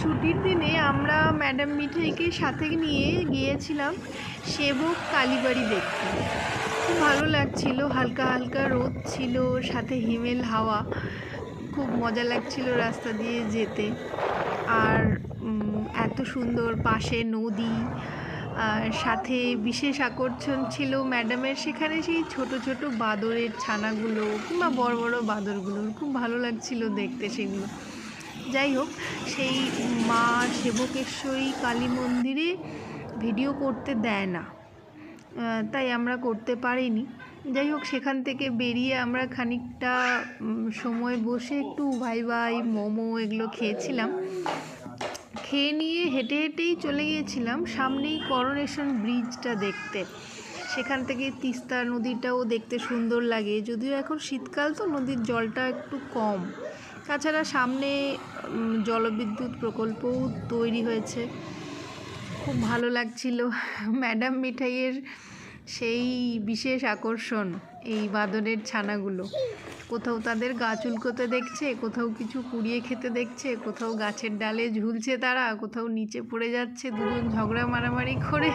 ছুটির দিনে আমরা ম্যাডাম মিঠাইকে সাথে নিয়ে গিয়েছিলাম সেবক কালীবাড়ি দেখতে। খুব ভালো লাগছিল, হালকা হালকা রোদ ছিল, সাথে হিমেল হাওয়া। খুব মজা লাগছিল রাস্তা দিয়ে যেতে। আর এত সুন্দর পাশে নদী, আর সাথে বিশেষ আকর্ষণ ছিল ম্যাডামের সেখানে সেই ছোট ছোট বাদরের ছানাগুলো কিংবা বড় বড় বাদরগুলো। খুব ভালো লাগছিল দেখতে সেগুলো। যাই হোক, সেই মা সেবকেশ্বরী কালী মন্দিরে ভিডিও করতে দেয় না, তাই আমরা করতে পারিনি। যাই হোক, সেখান থেকে বেরিয়ে আমরা খানিকটা সময় বসে একটু ভাই মোমো এগুলো খেয়েছিলাম। খেয়ে নিয়ে হেঁটে হেঁটেই চলে গিয়েছিলাম সামনেই করোনেশন ব্রিজটা দেখতে। সেখান থেকে তিস্তা নদীটাও দেখতে সুন্দর লাগে, যদিও এখন শীতকাল তো নদীর জলটা একটু কম। তাছাড়া সামনে জলবিদ্যুৎ প্রকল্পও তৈরি হয়েছে। খুব ভালো লাগছিল। ম্যাডাম মিঠাইয়ের সেই বিশেষ আকর্ষণ এই বাঁদরের ছানাগুলো। কোথাও তাদের গা চুলকোতে দেখছে, কোথাও কিছু কুড়িয়ে খেতে দেখছে, কোথাও গাছের ডালে ঝুলছে তারা, কোথাও নিচে পড়ে যাচ্ছে দুজন ঝগড়া মারামারি করে।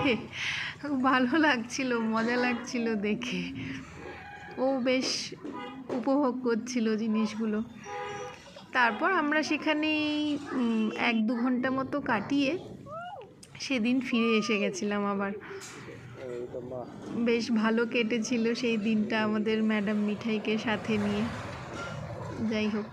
খুব ভালো লাগছিল, মজা লাগছিল দেখে। ও বেশ উপভোগ করছিল জিনিসগুলো। তারপর আমরা সেখানেই 1-2 ঘন্টা মতো কাটিয়ে সেদিন ফিরে এসে গেছিলাম আবার। বেশ ভালো কেটেছিল সেই দিনটা আমাদের ম্যাডাম মিঠাইকে সাথে নিয়ে। যাই হোক।